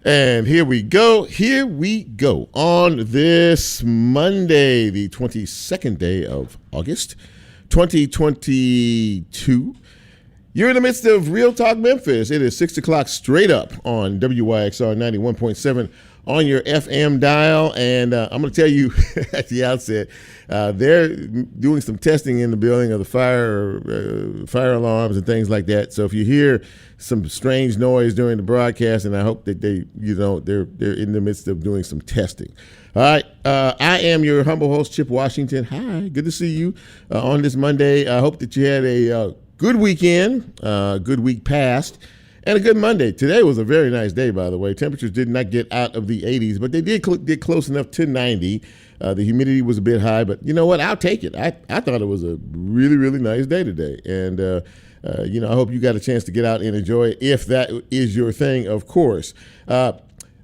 And here we go. On this Monday, the 22nd day of August, 2022. You're in the midst of Real Talk Memphis. It is 6 o'clock straight up on WYXR 91.7 on your FM dial. And I'm going to tell you at the outset, they're doing some testing in the building of the fire alarms and things like that. So if you hear some strange noise during the broadcast, and I hope that they're in the midst of doing some testing. All right, I am your humble host, Chip Washington. Hi, good to see you on this Monday. I hope that you had a good weekend, good week past, and a good Monday. Today was a very nice day, by the way. Temperatures did not get out of the 80s, but they did get close enough to 90. The humidity was a bit high, but you know what? I'll take it. I thought it was a really, really nice day today. And, I hope you got a chance to get out and enjoy it, if that is your thing, of course. A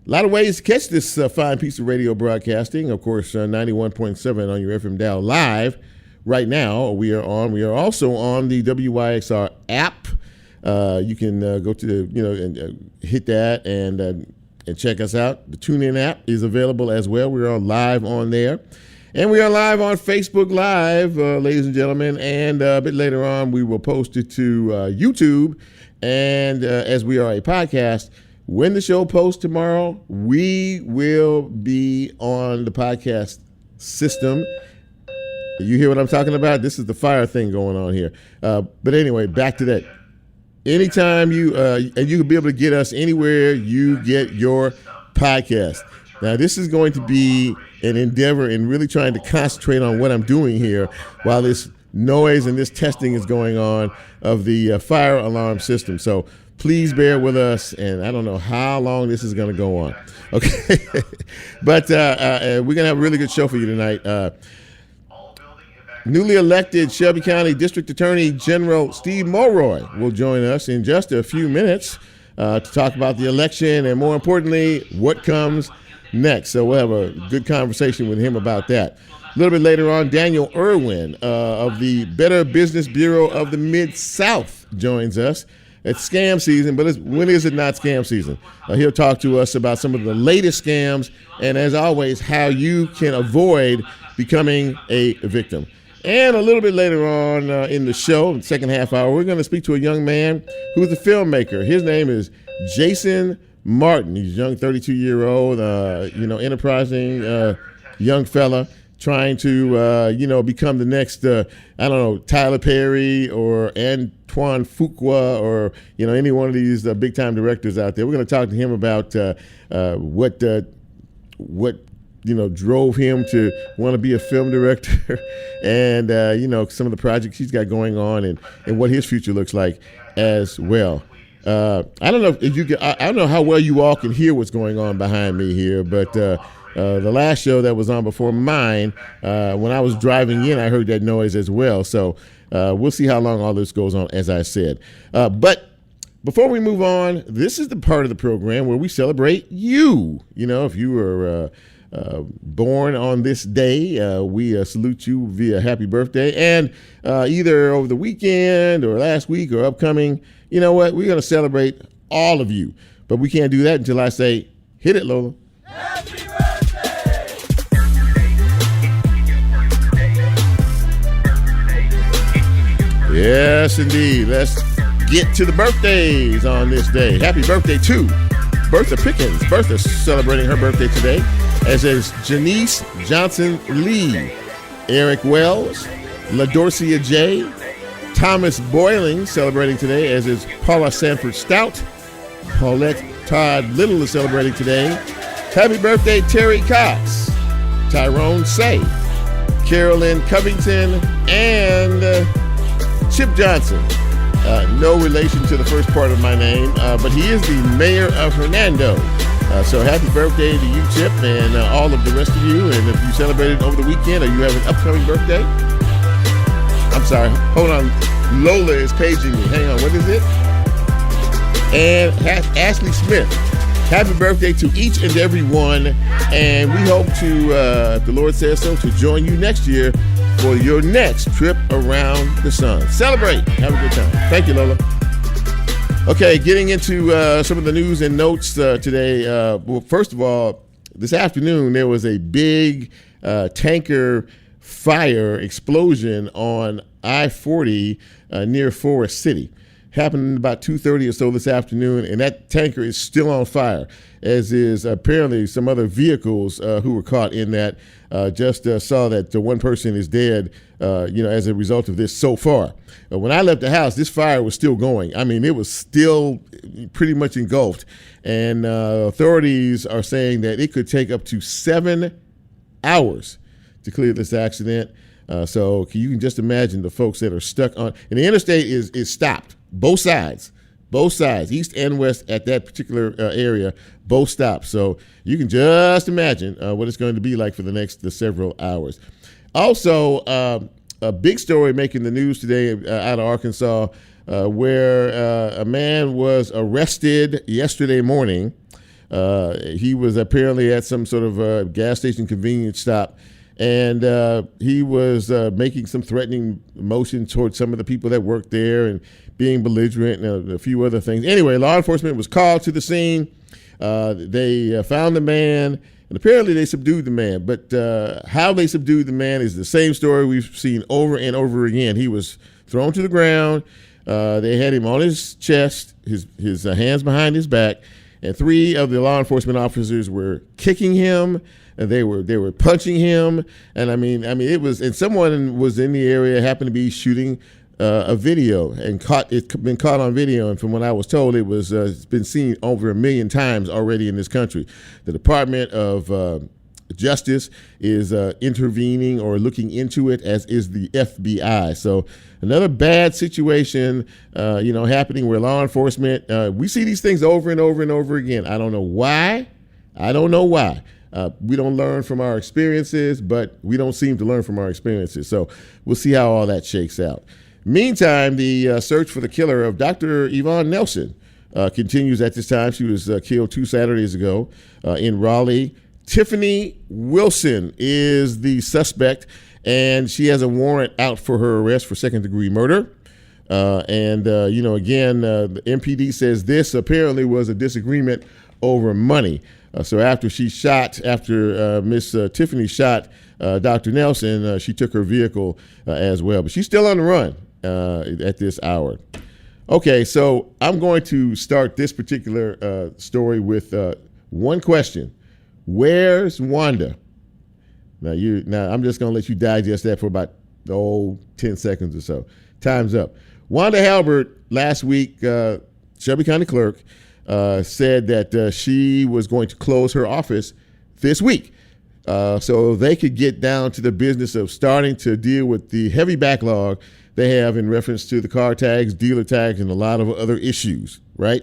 lot of ways to catch this fine piece of radio broadcasting. Of course, 91.7 on your FM dial live. Right now, we are also on the WYXR app. You can go to and hit that and check us out. The TuneIn app is available as well. We're on live on there. And we are live on Facebook Live, ladies and gentlemen. And a bit later on, we will post it to YouTube. And as we are a podcast, when the show posts tomorrow, we will be on the podcast system. You hear what I'm talking about? This is the fire thing going on here. But anyway, back to that. Anytime and you can be able to get us anywhere you get your podcast. Now, this is going to be an endeavor in really trying to concentrate on what I'm doing here while this noise and this testing is going on of the fire alarm system. So please bear with us, and I don't know how long this is going to go on. Okay, but we're going to have a really good show for you tonight. Newly elected Shelby County District Attorney General Steve Mulroy will join us in just a few minutes to talk about the election and, more importantly, what comes next. So we'll have a good conversation with him about that. A little bit later on, Daniel Irwin of the Better Business Bureau of the Mid-South joins us. It's scam season, but when is it not scam season? He'll talk to us about some of the latest scams and, as always, how you can avoid becoming a victim. And a little bit later on in the show, the second half hour, we're going to speak to a young man who's a filmmaker. His name is Jason Martin. He's a young 32-year-old, enterprising young fella trying to, become the next, Tyler Perry or Antoine Fuqua or, any one of these big-time directors out there. We're going to talk to him about what drove him to want to be a film director and, some of the projects he's got going on and what his future looks like as well. I don't know if I don't know how well you all can hear what's going on behind me here, but the last show that was on before mine, when I was driving in, I heard that noise as well. So we'll see how long all this goes on, as I said. But before we move on, this is the part of the program where we celebrate you. If you were born on this day, we salute you via happy birthday. And either over the weekend or last week or upcoming, you know what? We're going to celebrate all of you. But we can't do that until I say, hit it, Lola. Happy birthday! Yes, indeed. Let's get to the birthdays on this day. Happy birthday to Bertha Pickens. Bertha's celebrating her birthday today, as is Janice Johnson Lee, Eric Wells, LaDorcia J., Thomas Boyling celebrating today, as is Paula Sanford Stout. Paulette Todd Little is celebrating today. Happy birthday, Terry Cox, Tyrone Say, Carolyn Covington, and Chip Johnson. No relation to the first part of my name, but he is the mayor of Hernando. So happy birthday to you, Chip, and all of the rest of you. And if you celebrated over the weekend or you have an upcoming birthday, I'm sorry, hold on. Lola is paging me. Hang on, what is it? And Ashley Smith. Happy birthday to each and every one. And we hope to, if the Lord says so, to join you next year for your next trip around the sun. Celebrate. Have a good time. Thank you, Lola. Okay, getting into some of the news and notes today. Well, first of all, this afternoon there was a big tanker fire explosion on I-40 near Forest City. Happened about 2:30 or so this afternoon, and that tanker is still on fire, as is apparently some other vehicles who were caught in that. Just saw that one person is dead, as a result of this so far. When I left the house, this fire was still going. I mean, it was still pretty much engulfed, and authorities are saying that it could take up to 7 hours to clear this accident. So you can just imagine the folks that are stuck on, and the interstate is stopped. Both sides, east and west at that particular area, both stopped. So you can just imagine what it's going to be like for the next several hours. Also, a big story making the news today out of Arkansas, where a man was arrested yesterday morning. He was apparently at some sort of gas station convenience stop, and he was making some threatening motion towards some of the people that worked there and being belligerent and a few other things. Anyway, law enforcement was called to the scene. They found the man, and apparently they subdued the man. But how they subdued the man is the same story we've seen over and over again. He was thrown to the ground. They had him on his chest, his hands behind his back, and 3 of the law enforcement officers were kicking him. And they were punching him, and I mean it was. And someone was in the area, happened to be shooting a video, and it's been caught on video. And from what I was told, it's been seen over 1 million times already in this country. The Department of Justice is intervening or looking into it, as is the FBI. So another bad situation, happening where law enforcement. We see these things over and over and over again. I don't know why. We don't learn from our experiences, but we don't seem to learn from our experiences. So we'll see how all that shakes out. Meantime, the search for the killer of Dr. Yvonne Nelson continues at this time. She was killed 2 Saturdays ago in Raleigh. Tiffany Wilson is the suspect, and she has a warrant out for her arrest for second-degree murder. The MPD says this apparently was a disagreement over money. So after Miss Tiffany shot Dr. Nelson, she took her vehicle as well. But she's still on the run at this hour. Okay, so I'm going to start this particular story with one question. Where's Wanda? Now I'm just going to let you digest that for about 10 seconds or so. Time's up. Wanda Halbert last week, Shelby County clerk, said that she was going to close her office this week so they could get down to the business of starting to deal with the heavy backlog they have in reference to the car tags, dealer tags, and a lot of other issues, right?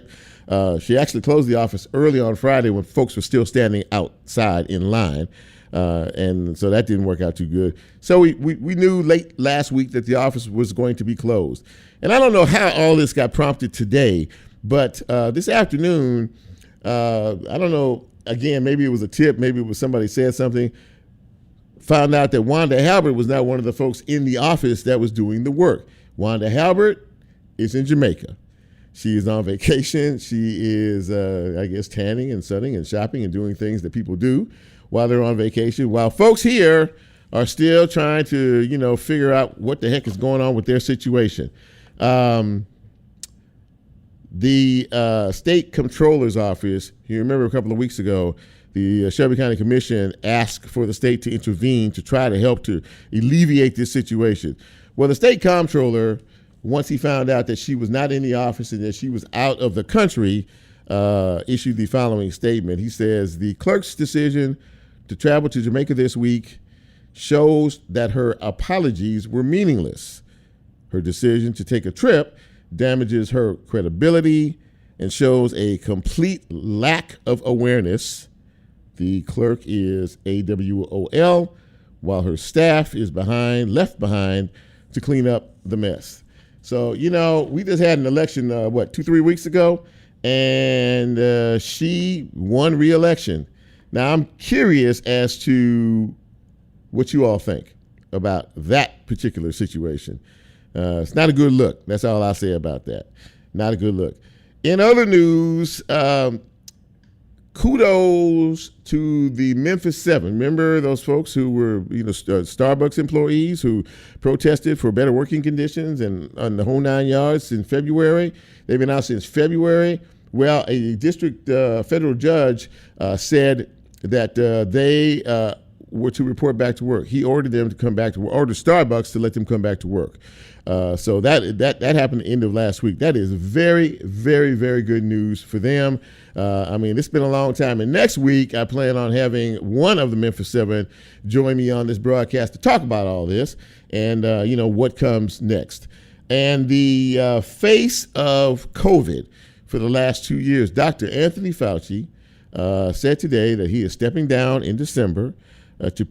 She actually closed the office early on Friday when folks were still standing outside in line, and so that didn't work out too good. So we knew late last week that the office was going to be closed. And I don't know how all this got prompted today, but this afternoon, I don't know, again, maybe it was a tip, maybe it was somebody said something, found out that Wanda Halbert was not one of the folks in the office that was doing the work. Wanda Halbert is in Jamaica. She is on vacation. She is, tanning and sunning and shopping and doing things that people do while they're on vacation, while folks here are still trying to, figure out what the heck is going on with their situation. The state comptroller's office, you remember a couple of weeks ago, the Shelby County Commission asked for the state to intervene to try to help to alleviate this situation. Well, the state comptroller, once he found out that she was not in the office and that she was out of the country, issued the following statement. He says, the clerk's decision to travel to Jamaica this week shows that her apologies were meaningless. Her decision to take a trip damages her credibility and shows a complete lack of awareness. The clerk is AWOL, while her staff is left behind to clean up the mess. So, we just had an election, 2-3 weeks ago, and she won re-election. Now, I'm curious as to what you all think about that particular situation. It's not a good look. That's all I'll say about that. Not a good look. In other news, kudos to the Memphis 7. Remember those folks who were, Starbucks employees who protested for better working conditions and on the whole 9 yards in February? They've been out since February. Well, a district federal judge said that they were to report back to work. He ordered them to come back to work, ordered Starbucks to let them come back to work. So that happened at the end of last week. That is very, very, very good news for them. It's been a long time. And next week, I plan on having one of the Memphis 7 join me on this broadcast to talk about all this and, what comes next. And the face of COVID for the last 2 years, Dr. Anthony Fauci said today that he is stepping down in December to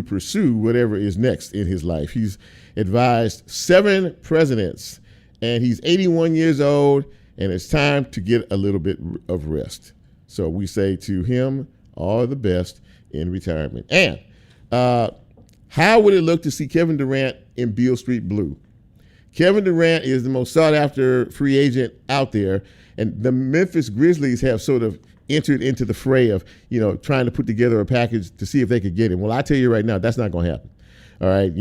pursue whatever is next in his life. He's advised 7 presidents, and he's 81 years old, and it's time to get a little bit of rest. So we say to him, all the best in retirement. And how would it look to see Kevin Durant in Beale Street blue? Kevin Durant is the most sought-after free agent out there, and the Memphis Grizzlies have sort of entered into the fray of, trying to put together a package to see if they could get him. Well, I tell you right now, that's not going to happen. All right,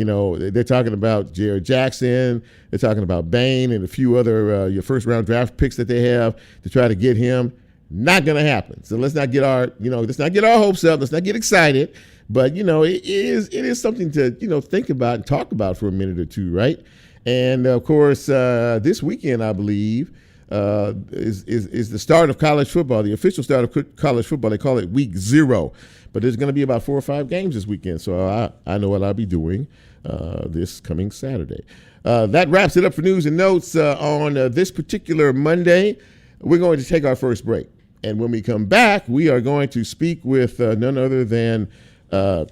they're talking about Jared Jackson, they're talking about Bain and a few other your first-round draft picks that they have to try to get him. Not going to happen. So let's not get our hopes up. Let's not get excited. But it is something to think about and talk about for a minute or two, right? And of course, this weekend, I believe, is the start of college football, the official start of college football. They call it week 0, but there's going to be about 4 or 5 games this weekend. So I know what I'll be doing this coming Saturday. That wraps it up for news and notes on this particular Monday. We're going to take our first break. And when we come back, we are going to speak with none other than the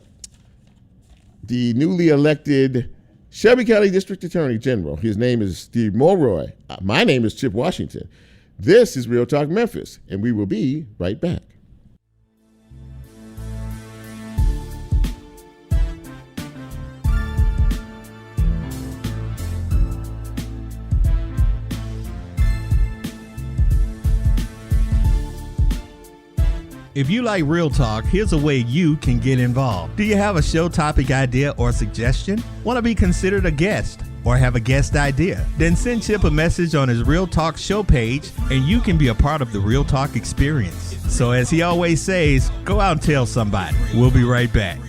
newly elected Shelby County District Attorney General. His name is Steve Mulroy. My name is Chip Washington. This is Real Talk Memphis, and we will be right back. If you like Real Talk, here's a way you can get involved. Do you have a show topic idea or suggestion? Want to be considered a guest or have a guest idea? Then send Chip a message on his Real Talk show page and you can be a part of the Real Talk experience. So as he always says, go out and tell somebody. We'll be right back.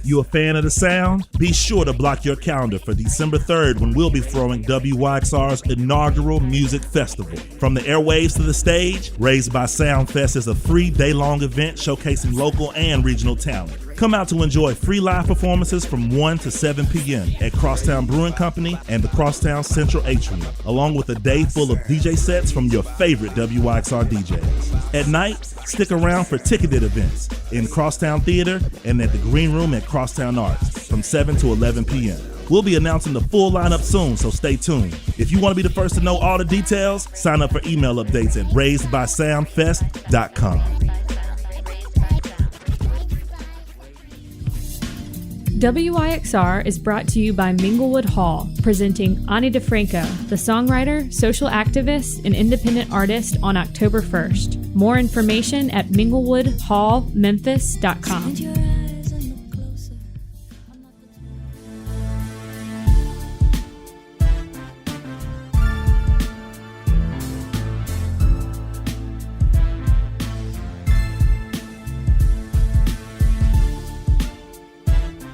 You a fan of the sound? Be sure to block your calendar for December 3rd when we'll be throwing WYXR's inaugural music festival. From the airwaves to the stage, Raised by Sound Fest is a 3-day-long event showcasing local and regional talent. Come out to enjoy free live performances from 1 to 7 p.m. at Crosstown Brewing Company and the Crosstown Central Atrium, along with a day full of DJ sets from your favorite WYXR DJs. At night, stick around for ticketed events in Crosstown Theater and at the Green Room at Crosstown Arts from 7 to 11 p.m. We'll be announcing the full lineup soon, so stay tuned. If you want to be the first to know all the details, sign up for email updates at raisedbysoundfest.com. WYXR is brought to you by Minglewood Hall, presenting Ani DeFranco, the songwriter, social activist, and independent artist on October 1st. More information at minglewoodhallmemphis.com.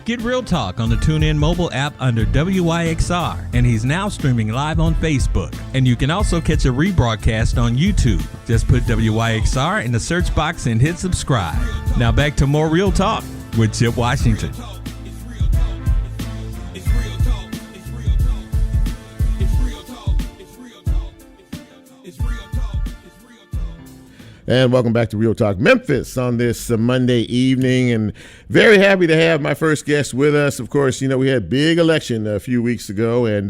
Get Real Talk on the TuneIn mobile app under WYXR, and he's now streaming live on Facebook. And you can also catch a rebroadcast on YouTube. Just put WYXR in the search box and hit subscribe. Now back to more Real Talk with Chip Washington. And welcome back to Real Talk Memphis on this Monday evening, and very happy to have my first guest with us. Of course, we had big election a few weeks ago, and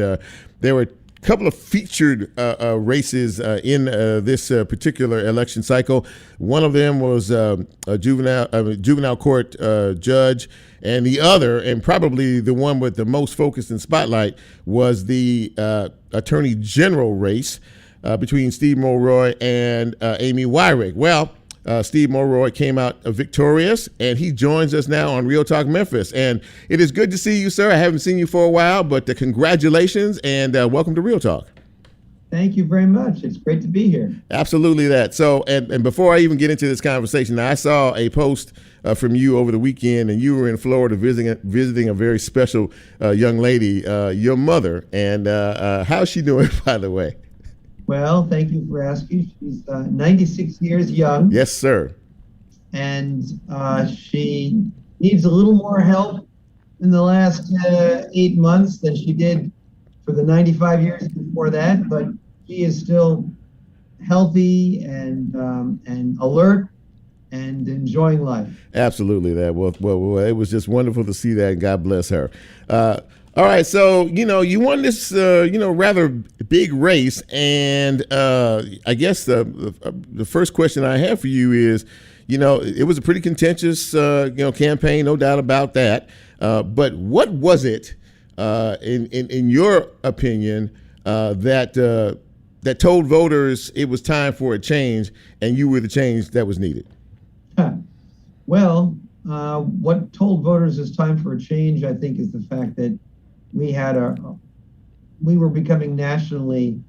there were couple of featured races in this particular election cycle. One of them was a juvenile court judge, and the other, and probably the one with the most focus and spotlight, was the attorney general race between Steve Mulroy and Amy Wyrick. Well, Steve Mulroy came out victorious, and he joins us now on Real Talk Memphis. And it is good to see you, sir. I haven't seen you for a while, but congratulations and welcome to Real Talk. Thank you very much. It's great to be here. Absolutely that. So, and before I even get into this conversation, I saw a post from you over the weekend, and you were in Florida visiting a very special young lady, your mother. And how's she doing, by the way? Well, thank you for asking. She's 96 years young. Yes, sir. And she needs a little more help in the last 8 months than she did for the 95 years before that. But she is still healthy and alert and enjoying life. Absolutely that. Well, it was just wonderful to see that, and God bless her. All right, so, you won this, rather big race, and I guess the first question I have for you is, it was a pretty contentious, campaign, no doubt about that. But what was it, in your opinion, that told voters it was time for a change, and you were the change that was needed? Well, what told voters it's time for a change, I think, is the fact that we were becoming nationally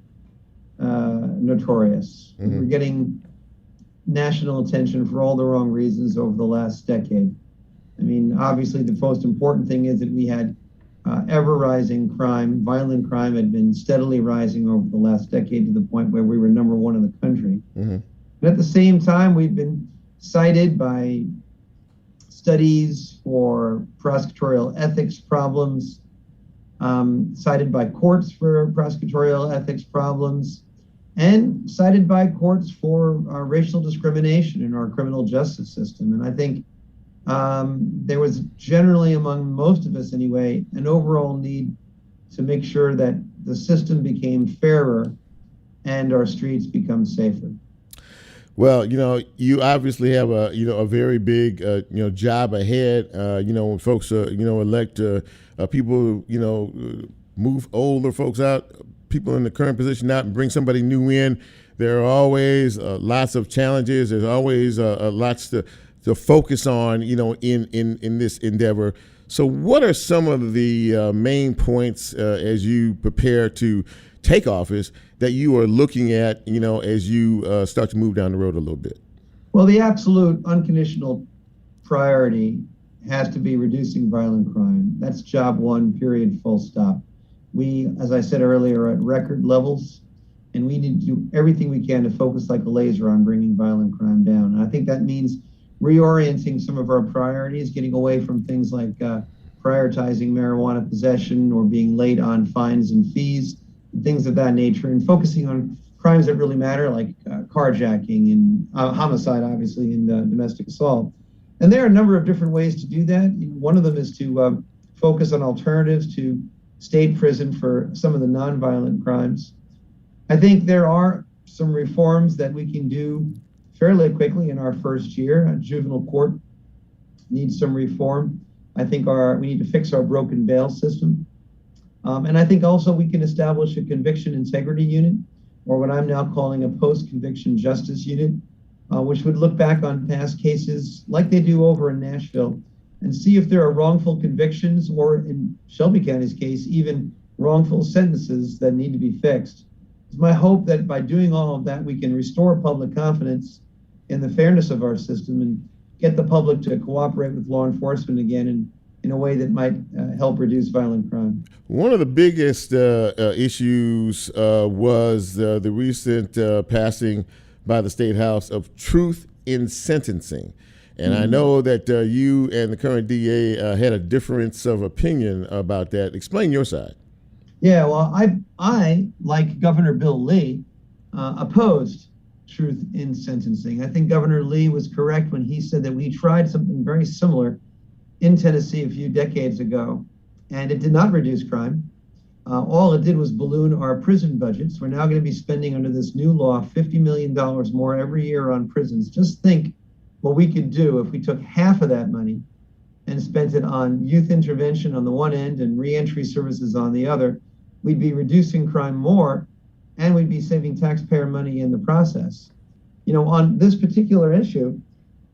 notorious. Mm-hmm. We were getting national attention for all the wrong reasons over the last decade. I mean, obviously, the most important thing is that we had ever rising crime. Violent crime had been steadily rising over the last decade to the point where we were number one in the country. Mm-hmm. But at the same time, we've been cited by studies for prosecutorial ethics problems, cited by courts for prosecutorial ethics problems, and cited by courts for racial discrimination in our criminal justice system. And I think there was generally, among most of us anyway, an overall need to make sure that the system became fairer and our streets become safer. Well, you obviously have a very big, job ahead. When folks, elect people, move older folks out, people in the current position out, and bring somebody new in. There are always lots of challenges. There's always lots to focus on, in this endeavor. So, what are some of the main points as you prepare to take office that you are looking at, as you start to move down the road a little bit? Well, the absolute unconditional priority has to be reducing violent crime. That's job one, period, full stop. We, as I said earlier, are at record levels, and we need to do everything we can to focus like a laser on bringing violent crime down. And I think that means reorienting some of our priorities, getting away from things like prioritizing marijuana possession or being late on fines and fees, things of that nature, and focusing on crimes that really matter, like carjacking and homicide, obviously, and domestic assault. And there are a number of different ways to do that. One of them is to focus on alternatives to state prison for some of the nonviolent crimes. I think there are some reforms that we can do fairly quickly in our first year. Juvenile court needs some reform. I think we need to fix our broken bail system. And I think also we can establish a conviction integrity unit, or what I'm now calling a post-conviction justice unit, which would look back on past cases like they do over in Nashville and see if there are wrongful convictions, or in Shelby County's case, even wrongful sentences that need to be fixed. It's my hope that by doing all of that, we can restore public confidence in the fairness of our system and get the public to cooperate with law enforcement again in a way that might help reduce violent crime. One of the biggest issues was the recent passing by the State House of truth in sentencing. And I know that you and the current DA had a difference of opinion about that. Explain your side. Yeah, well, I like Governor Bill Lee, opposed truth in sentencing. I think Governor Lee was correct when he said that we tried something very similar in Tennessee a few decades ago, and it did not reduce crime. all it did was balloon our prison budgets. We're now going to be spending under this new law $50 million more every year on prisons. Just think what we could do if we took half of that money and spent it on youth intervention on the one end and reentry services on the other. We'd be reducing crime more, and we'd be saving taxpayer money in the process. On this particular issue,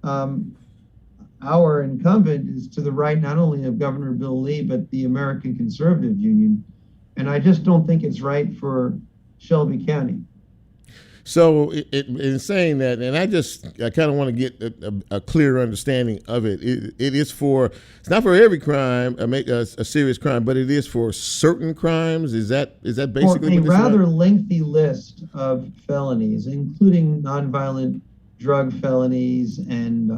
our incumbent is to the right not only of Governor Bill Lee, but the American Conservative Union. And I just don't think it's right for Shelby County. So in saying that, and I kind of want to get a clear understanding of it. It's not for every crime, a serious crime, but it is for certain crimes. Is that basically for a rather lengthy list of felonies, including nonviolent drug felonies and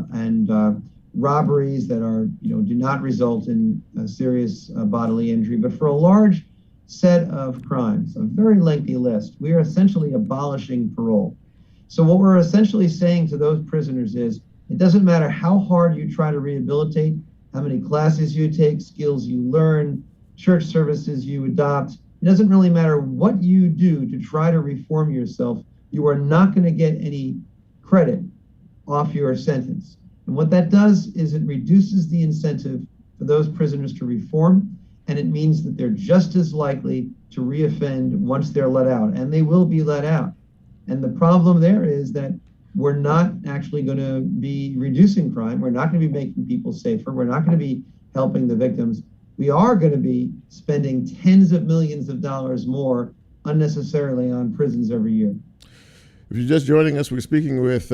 robberies that are do not result in serious bodily injury, but for a large set of crimes, a very lengthy list, we are essentially abolishing parole. So what we're essentially saying to those prisoners is, it doesn't matter how hard you try to rehabilitate, how many classes you take, skills you learn, church services you adopt. It doesn't really matter what you do to try to reform yourself. You are not going to get any credit off your sentence. And what that does is it reduces the incentive for those prisoners to reform, and it means that they're just as likely to reoffend once they're let out, and they will be let out. And the problem there is that we're not actually going to be reducing crime. We're not going to be making people safer. We're not going to be helping the victims. We are going to be spending tens of millions of dollars more unnecessarily on prisons every year. If you're just joining us, we're speaking with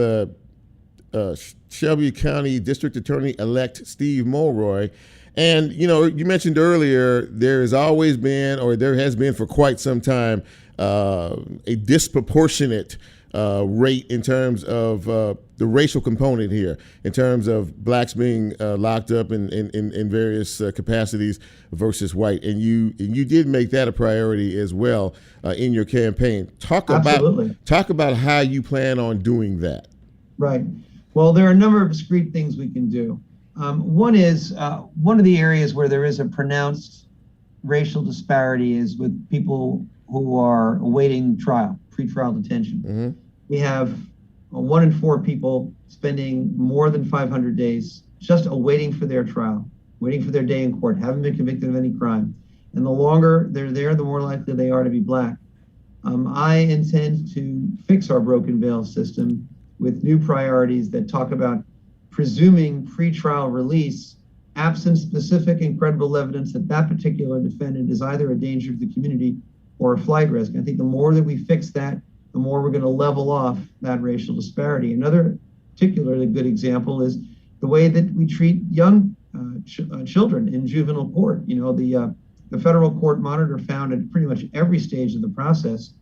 Shelby County District Attorney-elect Steve Mulroy. And, you mentioned earlier, there has always been, or there has been for quite some time, a disproportionate rate in terms of the racial component here, in terms of blacks being locked up in various capacities versus white. And you did make that a priority as well in your campaign. Talk about how you plan on doing that. Right. Well, there are a number of discrete things we can do. One is one of the areas where there is a pronounced racial disparity is with people who are awaiting trial, pretrial detention. Mm-hmm. We have 1 in 4 people spending more than 500 days just awaiting for their trial, waiting for their day in court, haven't been convicted of any crime. And the longer they're there, the more likely they are to be black. I intend to fix our broken bail system with new priorities that talk about presuming pretrial release absent specific and credible evidence that that particular defendant is either a danger to the community or a flight risk. I think the more that we fix that, the more we're going to level off that racial disparity. Another particularly good example is the way that we treat young children in juvenile court. The federal court monitor found at pretty much every stage of the process,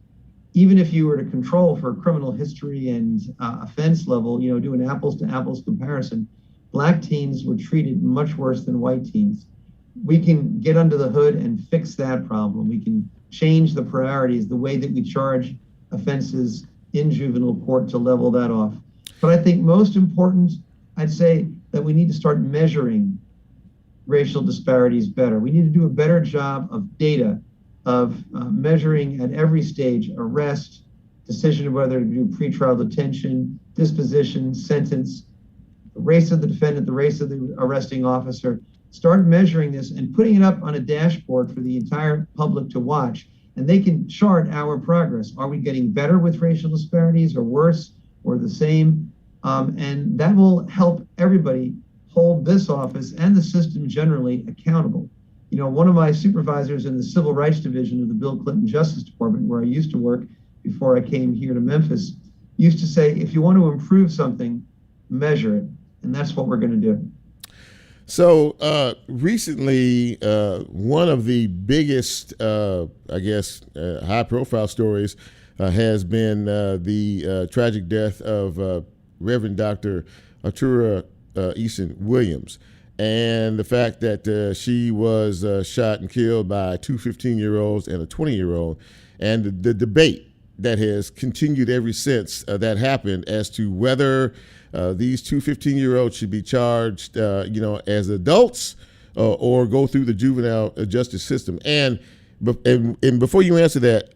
even if you were to control for criminal history and offense level, do an apples to apples comparison, black teens were treated much worse than white teens. We can get under the hood and fix that problem. We can change the priorities, the way that we charge offenses in juvenile court to level that off. But I think most important, I'd say that we need to start measuring racial disparities better. We need to do a better job of data, of measuring at every stage, arrest, decision of whether to do pretrial detention, disposition, sentence, the race of the defendant, the race of the arresting officer. Start measuring this and putting it up on a dashboard for the entire public to watch. And they can chart our progress. Are we getting better with racial disparities or worse or the same? And that will help everybody hold this office and the system generally accountable. One of my supervisors in the Civil Rights Division of the Bill Clinton Justice Department, where I used to work before I came here to Memphis, used to say, if you want to improve something, measure it. And that's what we're going to do. So recently, one of the biggest, high-profile stories has been the tragic death of Reverend Dr. Artura Eason Williams, and the fact that she was shot and killed by 2 15-year-olds and a 20-year-old, and the debate that has continued ever since that happened as to whether these 2 15-year-olds should be charged, as adults or go through the juvenile justice system. And And before you answer that,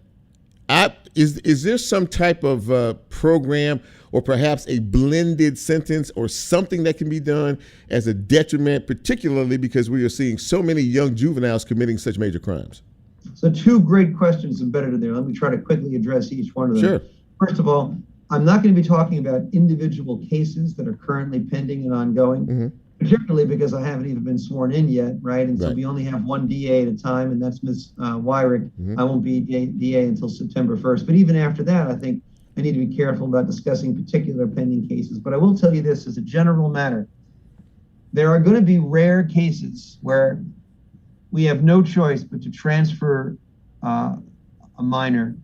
is there some type of program or perhaps a blended sentence or something that can be done as a detriment, particularly because we are seeing so many young juveniles committing such major crimes? So two great questions embedded in there. Let me try to quickly address each one of them. Sure. First of all, I'm not going to be talking about individual cases that are currently pending and ongoing, particularly because I haven't even been sworn in yet, right? And so we only have one DA at a time, and that's Ms. Wyrick. I won't be DA until September 1st. But even after that, I think I need to be careful about discussing particular pending cases. But I will tell you this as a general matter. There are going to be rare cases where we have no choice but to transfer a minor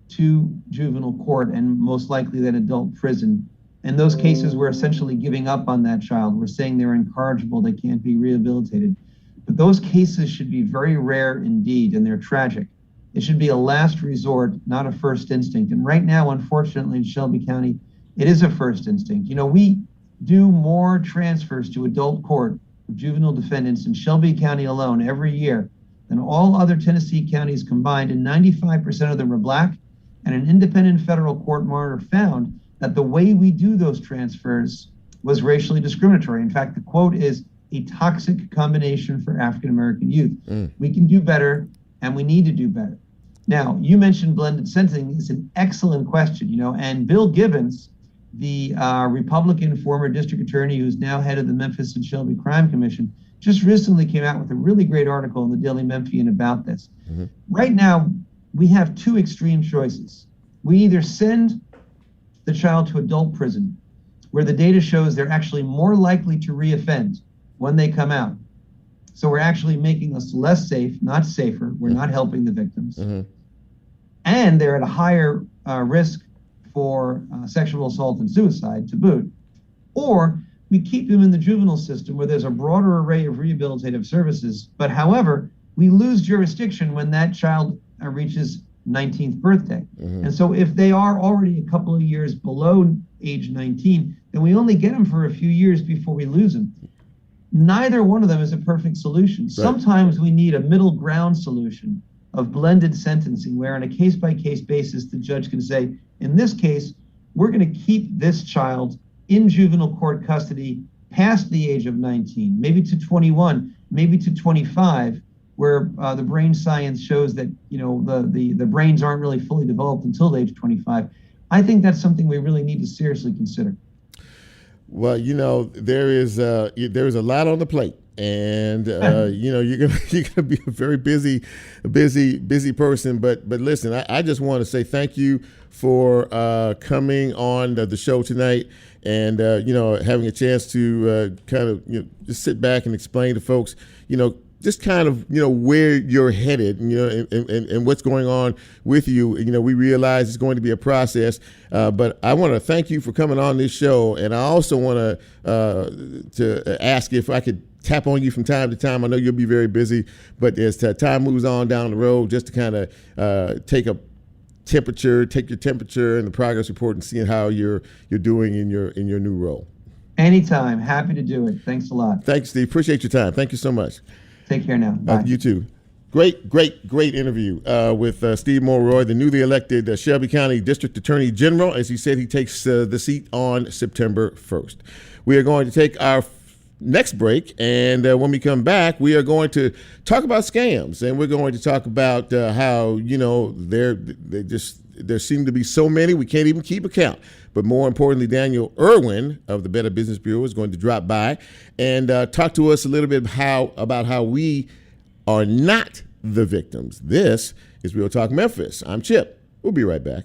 to juvenile court and most likely then adult prison. In those cases, we're essentially giving up on that child. We're saying they're incorrigible, they can't be rehabilitated. But those cases should be very rare indeed, and they're tragic. It should be a last resort, not a first instinct. And right now, unfortunately, in Shelby County, it is a first instinct. You know, we do more transfers to adult court of juvenile defendants in Shelby County alone every year than all other Tennessee counties combined, and 95% of them are Black. And an independent federal court monitor found that the way we do those transfers was racially discriminatory. In fact, the quote is a toxic combination for African-American youth. We can do better, and we need to do better. Now, you mentioned blended sentencing. It's an excellent question, you know, and Bill Gibbons, the Republican former district attorney who's now head of the Memphis and Shelby Crime Commission, just recently came out with a really great article in the Daily Memphian about this. Right now, we have two extreme choices. We either send the child to adult prison, where the data shows they're actually more likely to reoffend when they come out. So we're actually making us less safe, not safer. We're not helping the victims. And they're at a higher risk for sexual assault and suicide to boot. Or we keep them in the juvenile system where there's a broader array of rehabilitative services. But however, we lose jurisdiction when that child reaches 19th birthday. And so if they are already a couple of years below age 19, then we only get them for a few years before we lose them. Neither one of them is a perfect solution. Sometimes we need a middle ground solution of blended sentencing, where on a case-by-case basis, the judge can say, in this case, we're going to keep this child in juvenile court custody past the age of 19, maybe to 21, maybe to 25, where the brain science shows that, you know, the brains aren't really fully developed until the age of 25. I think that's something we really need to seriously consider. Well, you know, there is a lot on the plate, and you know, you're gonna be a very busy person. But listen, I just want to say thank you for coming on the show tonight, and you know, having a chance to kind of, you know, just sit back and explain to folks, you know, just kind of, you know, where you're headed, you know, and what's going on with you. You know, we realize it's going to be a process, but I want to thank you for coming on this show. And I also want to ask if I could tap on you from time to time. I know you'll be very busy, but as time moves on down the road, just to kind of take your temperature and the progress report and seeing how you're doing in your new role. Anytime. Happy to do it. Thanks a lot. Thanks, Steve. Appreciate your time. Thank you so much. Take care now. Bye. You too. Great interview with Steve Mulroy, the newly elected Shelby County District Attorney General. As he said, he takes the seat on September 1st. We are going to take our next break, and when we come back, we are going to talk about scams, and we're going to talk about how, you know, there seem to be so many we can't even keep account. But more importantly, Daniel Irwin of the Better Business Bureau is going to drop by and talk to us a little bit about how we are not the victims. This is Real Talk Memphis. I'm Chip. We'll be right back.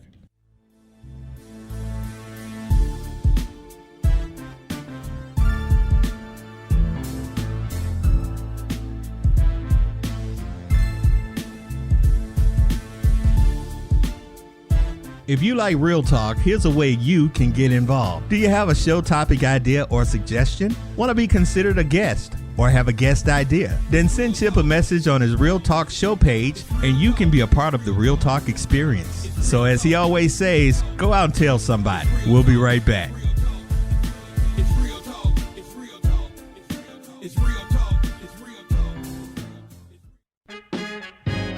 If you like Real Talk, here's a way you can get involved. Do you have a show topic idea or suggestion? Want to be considered a guest or have a guest idea? Then send Chip a message on his Real Talk show page and you can be a part of the Real Talk experience. So as he always says, go out and tell somebody. We'll be right back.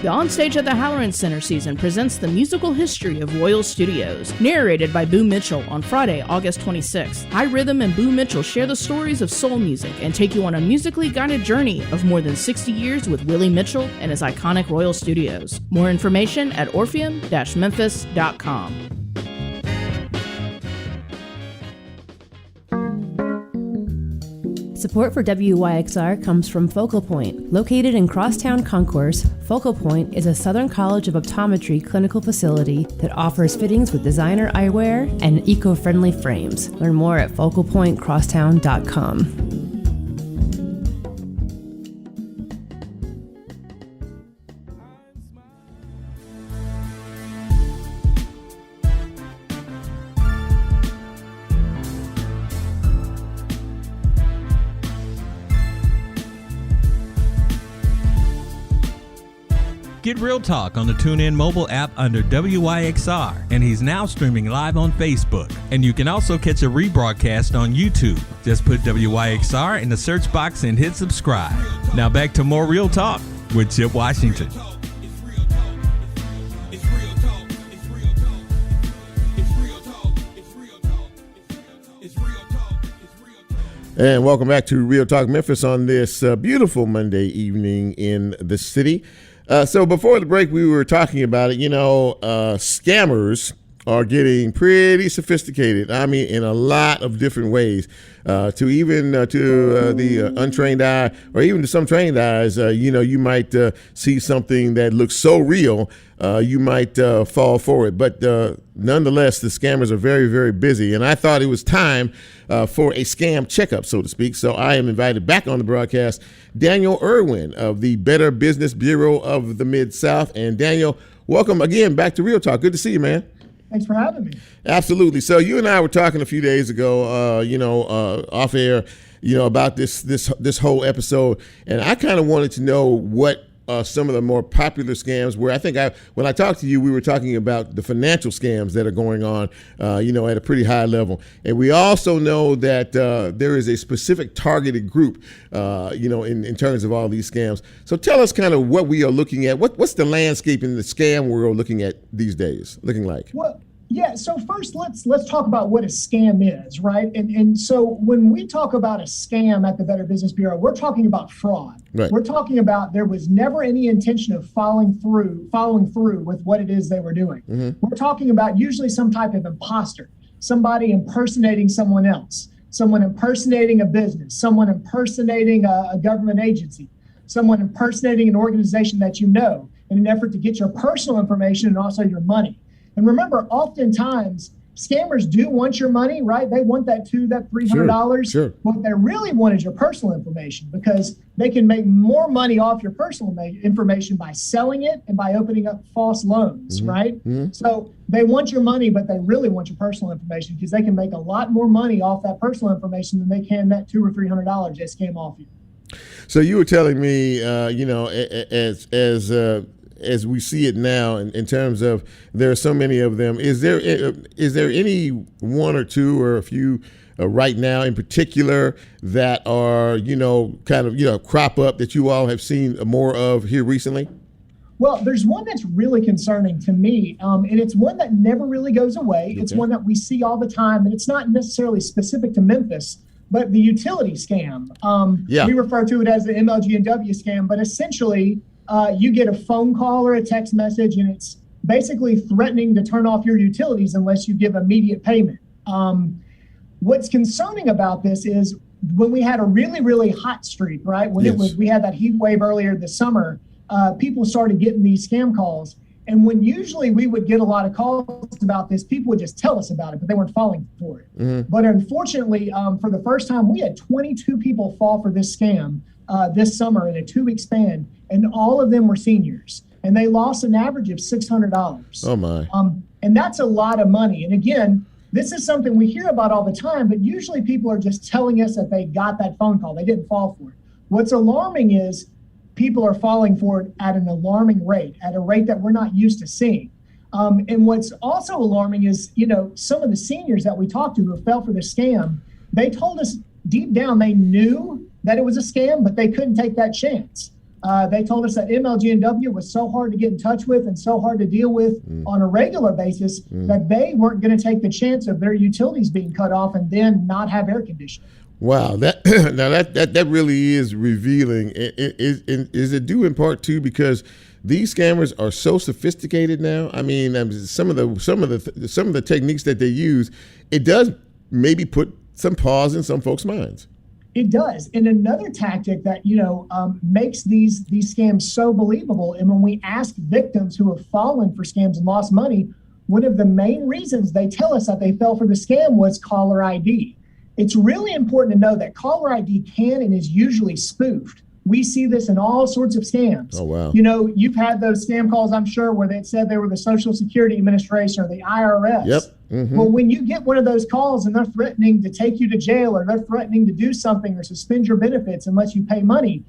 The Onstage at the Halloran Center season presents the musical history of Royal Studios, narrated by Boo Mitchell on Friday, August 26th. High Rhythm and Boo Mitchell share the stories of soul music and take you on a musically guided journey of more than 60 years with Willie Mitchell and his iconic Royal Studios. More information at orpheum-memphis.com. Support for WYXR comes from Focal Point. Located in Crosstown Concourse, Focal Point is a Southern College of Optometry clinical facility that offers fittings with designer eyewear and eco-friendly frames. Learn more at focalpointcrosstown.com. Get Real Talk on the TuneIn mobile app under WYXR, and he's now streaming live on Facebook. And you can also catch a rebroadcast on YouTube. Just put WYXR in the search box and hit subscribe. Now back to more Real Talk with Chip Washington. And welcome back to Real Talk Memphis on this beautiful Monday evening in the city. So before the break, we were talking about it. Scammers are getting pretty sophisticated. I mean, in a lot of different ways. To the untrained eye, or even to some trained eyes, you might see something that looks so real, you might fall for it. But nonetheless, the scammers are very, very busy. And I thought it was time for a scam checkup, so to speak. So I am invited back on the broadcast, Daniel Irwin of the Better Business Bureau of the Mid-South. And Daniel, welcome again back to Real Talk. Good to see you, man. Thanks for having me. Absolutely. So you and I were talking a few days ago, off air, about this whole episode, and I kind of wanted to know what some of the more popular scams were. I think when I talked to you, we were talking about the financial scams that are going on, at a pretty high level, and we also know that there is a specific targeted group, in terms of all these scams. So tell us kind of what we are looking at. What's the landscape in the scam world looking at these days looking like? Well, yeah. So first, let's talk about what a scam is, right? And so when we talk about a scam at the Better Business Bureau, we're talking about fraud. Right. We're talking about there was never any intention of following through with what it is they were doing. Mm-hmm. We're talking about usually some type of imposter, somebody impersonating someone else, someone impersonating a business, someone impersonating a government agency, someone impersonating an organization that you know in an effort to get your personal information and also your money. And remember, oftentimes, scammers do want your money, right? They want that $300. Sure. What they really want is your personal information, because they can make more money off your personal information by selling it and by opening up false loans, Mm-hmm. right? Mm-hmm. So they want your money, but they really want your personal information, because they can make a lot more money off that personal information than they can that $200 or $300 they scam off you. So you were telling me, as we see it now, in terms of there are so many of them, is there any one or two or a few right now in particular that are, crop up that you all have seen more of here recently? Well, there's one that's really concerning to me, and it's one that never really goes away. Okay. It's one that we see all the time, and it's not necessarily specific to Memphis, but the utility scam. We refer to it as the MLG&W scam, but essentially, you get a phone call or a text message, and it's basically threatening to turn off your utilities unless you give immediate payment. What's concerning about this is when we had a really, really hot streak, right? When we had that heat wave earlier this summer, people started getting these scam calls. And when usually we would get a lot of calls about this, people would just tell us about it, but they weren't falling for it. Mm-hmm. But unfortunately, for the first time, we had 22 people fall for this scam this summer in a 2-week span, and all of them were seniors, and they lost an average of $600. Oh my! And that's a lot of money. And again, this is something we hear about all the time, but usually people are just telling us that they got that phone call, they didn't fall for it. What's alarming is people are falling for it at an alarming rate, at a rate that we're not used to seeing. And what's also alarming is, some of the seniors that we talked to who fell for the scam, they told us deep down they knew that it was a scam, but they couldn't take that chance. They told us that MLGNW was so hard to get in touch with and so hard to deal with on a regular basis that they weren't going to take the chance of their utilities being cut off and then not have air conditioning. Wow, that really is revealing. Is it due in part too because these scammers are so sophisticated now? I mean, some of the techniques that they use, it does maybe put some pause in some folks' minds. It does. And another tactic that, makes these scams so believable, and when we ask victims who have fallen for scams and lost money, one of the main reasons they tell us that they fell for the scam was caller ID. It's really important to know that caller ID can and is usually spoofed. We see this in all sorts of scams. Oh, wow. You've had those scam calls, I'm sure, where they said they were the Social Security Administration or the IRS. Yep. Mm-hmm. Well, when you get one of those calls and they're threatening to take you to jail or they're threatening to do something or suspend your benefits unless you pay money,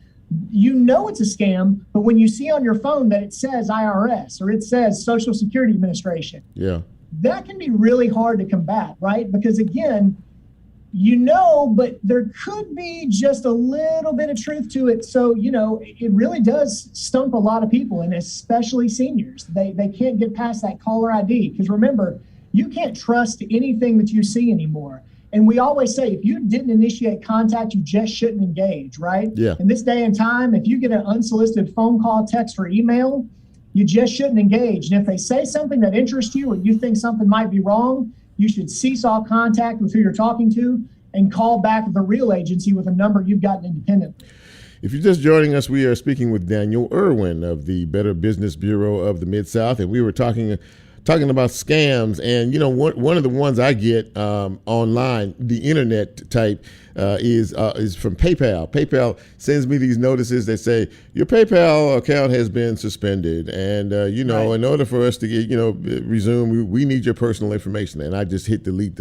it's a scam. But when you see on your phone that it says IRS or it says Social Security Administration, that can be really hard to combat, right? Because again, but there could be just a little bit of truth to it. So, it really does stump a lot of people, and especially seniors. They can't get past that caller ID because remember, you can't trust anything that you see anymore. And we always say, if you didn't initiate contact, you just shouldn't engage, right? Yeah. In this day and time, if you get an unsolicited phone call, text, or email, you just shouldn't engage. And if they say something that interests you or you think something might be wrong, you should cease all contact with who you're talking to and call back the real agency with a number you've gotten independently. If you're just joining us, we are speaking with Daniel Irwin of the Better Business Bureau of the Mid-South, and we were talking about scams. And, one of the ones I get online, the internet type, is from PayPal. PayPal sends me these notices that say, your PayPal account has been suspended. And, right. In order for us to get, resume, we need your personal information. And I just hit delete.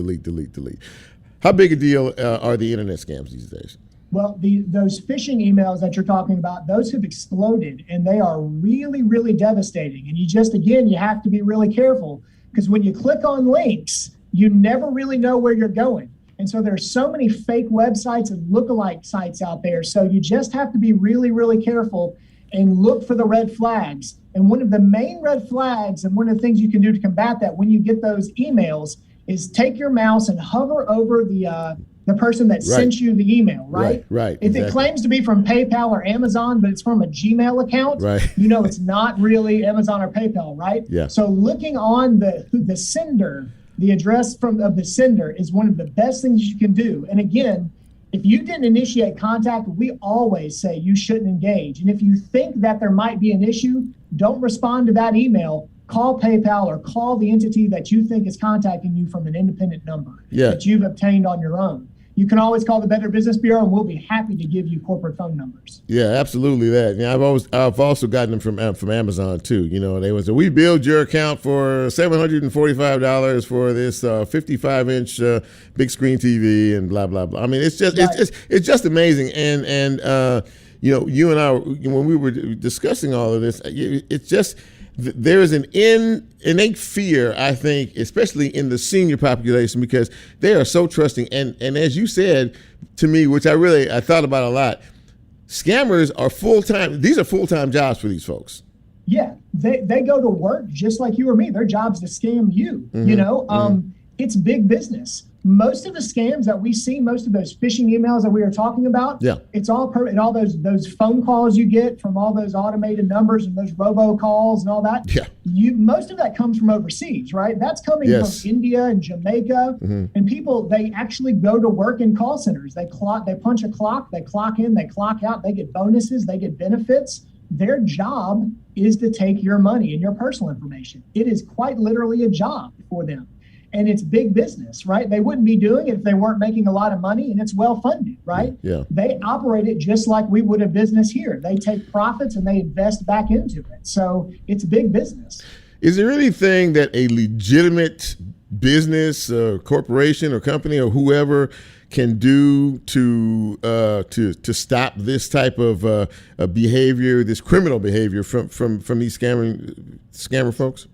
How big a deal are the internet scams these days? Well, those phishing emails that you're talking about, those have exploded, and they are really, really devastating. And you have to be really careful because when you click on links, you never really know where you're going. And so there's so many fake websites and lookalike sites out there. So you just have to be really, really careful and look for the red flags. And one of the main red flags and one of the things you can do to combat that when you get those emails is take your mouse and hover over the person that sent you the email, right? Right. If it claims to be from PayPal or Amazon, but it's from a Gmail account, it's not really Amazon or PayPal, right? Yeah. So looking on the sender, the address of the sender is one of the best things you can do. And again, if you didn't initiate contact, we always say you shouldn't engage. And if you think that there might be an issue, don't respond to that email. Call PayPal or call the entity that you think is contacting you from an independent number that you've obtained on your own. You can always call the Better Business Bureau, and we'll be happy to give you corporate phone numbers. Yeah, absolutely that. Yeah, I've also gotten them from Amazon too. They would say, we billed your account for $745 for this 55-inch big screen TV and blah blah blah. I mean, it's just amazing. And you and I, when we were discussing all of this, it's just. There is an innate fear, I think, especially in the senior population, because they are so trusting. And as you said to me, which I thought about a lot, scammers are full-time. These are full-time jobs for these folks. Yeah, they go to work just like you or me. Their job's to scam you. Mm-hmm. It's big business. Most of the scams that we see, most of those phishing emails that we are talking about, it's all all those phone calls you get from all those automated numbers and those robocalls and all that. Yeah. Most of that comes from overseas, right? That's coming from India and Jamaica. Mm-hmm. And people, they actually go to work in call centers. They punch a clock, they clock in, they clock out, they get bonuses, they get benefits. Their job is to take your money and your personal information. It is quite literally a job for them. And it's big business, right? They wouldn't be doing it if they weren't making a lot of money, and it's well funded, right? Yeah. They operate it just like we would a business here. They take profits and they invest back into it. So it's big business. Is there anything that a legitimate business, corporation or company or whoever can do to stop this type of behavior, this criminal behavior from these scammer folks?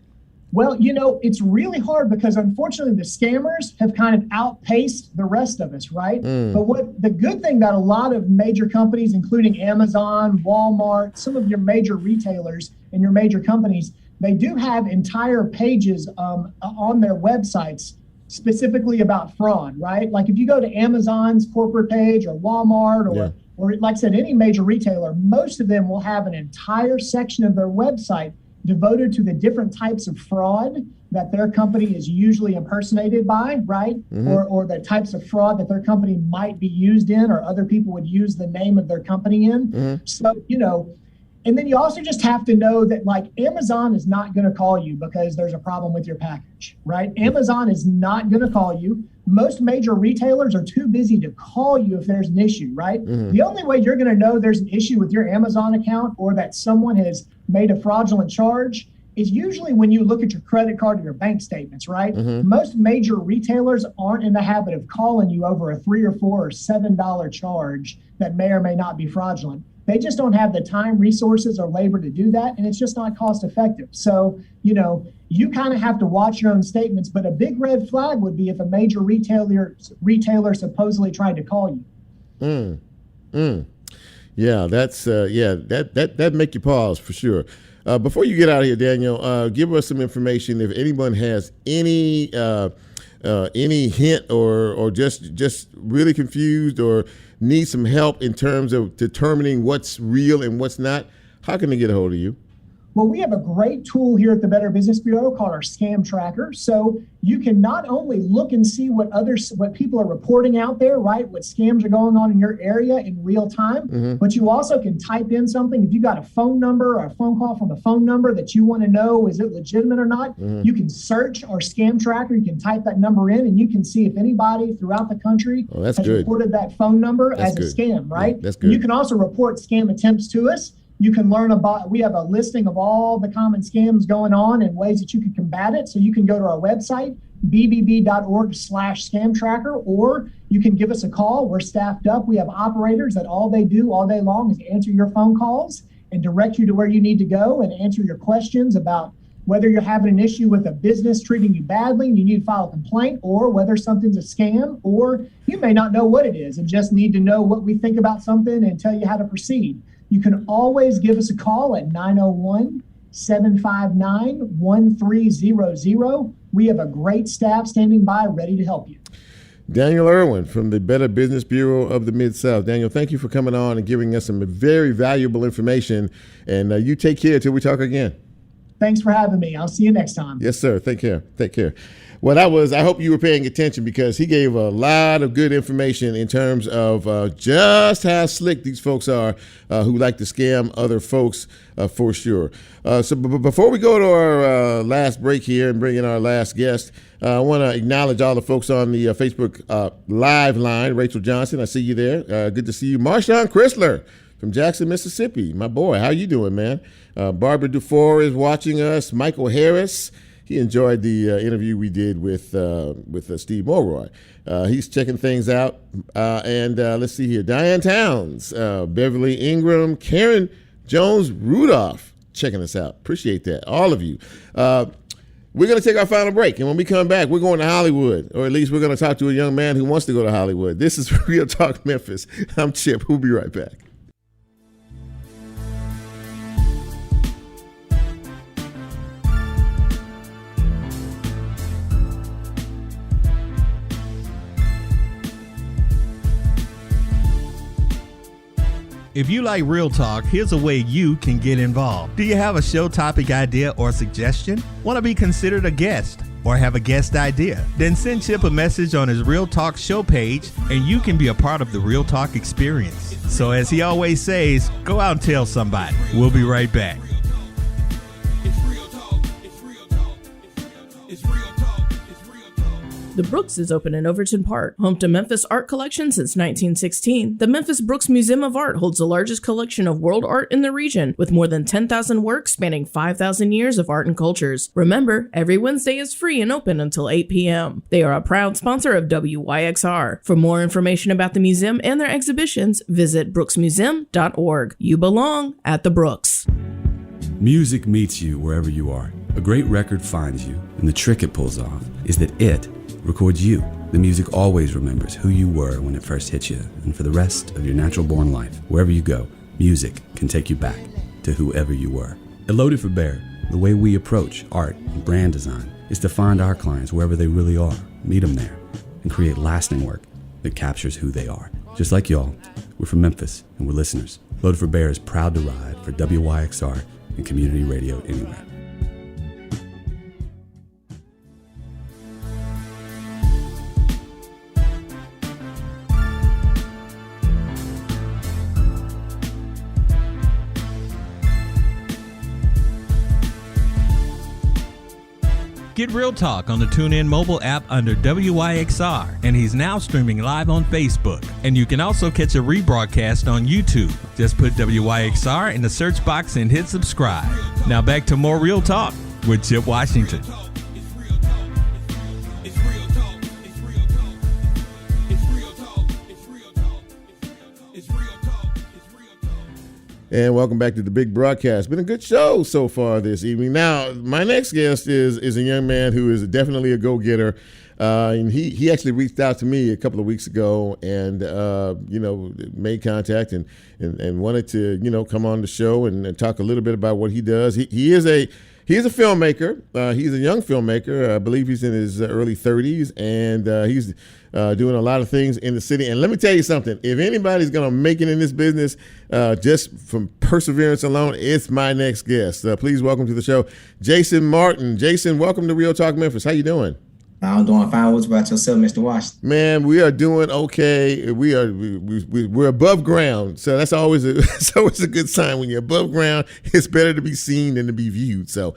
Well, it's really hard because unfortunately the scammers have kind of outpaced the rest of us, right? But what the good thing that a lot of major companies, including Amazon, Walmart, some of your major retailers and your major companies, they do have entire pages on their websites specifically about fraud, right? Like if you go to Amazon's corporate page or Walmart or like I said, any major retailer, most of them will have an entire section of their website devoted to the different types of fraud that their company is usually impersonated by, right? Or the types of fraud that their company might be used in, or other people would use the name of their company in. So, and then you also just have to know that like Amazon is not going to call you because there's a problem with your package, right? Amazon is not going to call you. Most major retailers are too busy to call you if there's an issue, right? The only way you're going to know there's an issue with your Amazon account or that someone has made a fraudulent charge is usually when you look at your credit card or your bank statements, right? Most major retailers aren't in the habit of calling you over a $3 or $4 or $7 charge that may or may not be fraudulent. They just don't have the time, resources, or labor to do that, and it's just not cost effective. So, you kind of have to watch your own statements, but a big red flag would be if a major retailer supposedly tried to call you. Yeah, that's that make you pause for sure. Before you get out of here, Daniel, give us some information if anyone has any hint or just really confused or need some help in terms of determining what's real and what's not. How can they get a hold of you? Well, we have a great tool here at the Better Business Bureau called our Scam Tracker. So you can not only look and see what people are reporting out there, right? What scams are going on in your area in real time, but you also can type in something. If you got a phone number or a phone call from a phone number that you want to know, is it legitimate or not? You can search our Scam Tracker. You can type that number in and you can see if anybody throughout the country has reported that phone number as a scam, right? That's good. You can also report scam attempts to us. You can learn about, we have a listing of all the common scams going on and ways that you can combat it. So you can go to our website, bbb.org/scam tracker, or you can give us a call. We're staffed up. We have operators that all they do all day long is answer your phone calls and direct you to where you need to go and answer your questions about whether you're having an issue with a business treating you badly and you need to file a complaint, or whether something's a scam, or you may not know what it is and just need to know what we think about something and tell you how to proceed. You can always give us a call at 901-759-1300. We have a great staff standing by ready to help you. Daniel Irwin from the Better Business Bureau of the Mid-South. Daniel, thank you for coming on and giving us some very valuable information. And you take care till we talk again. Thanks for having me. I'll see you next time. Yes, sir. Take care. Take care. Well, I hope you were paying attention because he gave a lot of good information in terms of just how slick these folks are who like to scam other folks for sure. So before we go to our last break here and bring in our last guest, I want to acknowledge all the folks on the Facebook live line. Rachel Johnson, I see you there. Good to see you. Marshawn Chrysler from Jackson, Mississippi. My boy, how you doing, man? Barbara Dufour is watching us. Michael Harris. He enjoyed the interview we did with Steve Mulroy. He's checking things out. And let's see here. Diane Towns, Beverly Ingram, Karen Jones Rudolph checking us out. Appreciate that. All of you. We're going to take our final break. And when we come back, we're going to Hollywood. Or at least we're going to talk to a young man who wants to go to Hollywood. This is Real Talk Memphis. I'm Chip. We'll be right back. If you like Real Talk, here's a way you can get involved. Do you have a show topic idea or suggestion? Want to be considered a guest or have a guest idea? Then send Chip a message on his Real Talk show page and you can be a part of the Real Talk experience. So as he always says, go out and tell somebody. We'll be right back. The Brooks is open in Overton Park, home to Memphis art collection since 1916. The Memphis Brooks Museum of Art holds the largest collection of world art in the region, with more than 10,000 works spanning 5,000 years of art and cultures. Remember, every Wednesday is free and open until 8 p.m. They are a proud sponsor of WYXR. For more information about the museum and their exhibitions, visit brooksmuseum.org. You belong at the Brooks. Music meets you wherever you are. A great record finds you, and the trick it pulls off is that it records you. The music always remembers who you were when it first hit you, and for the rest of your natural-born life, wherever you go, music can take you back to whoever you were. At Loaded for Bear, the way we approach art and brand design is to find our clients wherever they really are, meet them there, and create lasting work that captures who they are. Just like y'all, we're from Memphis, and we're listeners. Loaded for Bear is proud to ride for WYXR and community radio anywhere. Get Real Talk on the TuneIn mobile app under WYXR, and he's now streaming live on Facebook. And you can also catch a rebroadcast on YouTube. Just put WYXR in the search box and hit subscribe. Now back to more Real Talk with Chip Washington. And welcome back to the big broadcast. Been a good show so far this evening. Now, my next guest is a young man who is definitely a go-getter. And he actually reached out to me a couple of weeks ago and, made contact and wanted to, come on the show and talk a little bit about what he does. He is a filmmaker. He's a young filmmaker. I believe he's in his early 30s, and he's doing a lot of things in the city. And let me tell you something. If anybody's going to make it in this business just from perseverance alone, it's my next guest. Please welcome to the show, Jason Martin. Jason, welcome to Real Talk Memphis. How you doing? I'm doing fine. What's about yourself, Mr. Washington? Man, we are doing okay. We're above ground, so that's always a good sign. When you're above ground, it's better to be seen than to be viewed. So,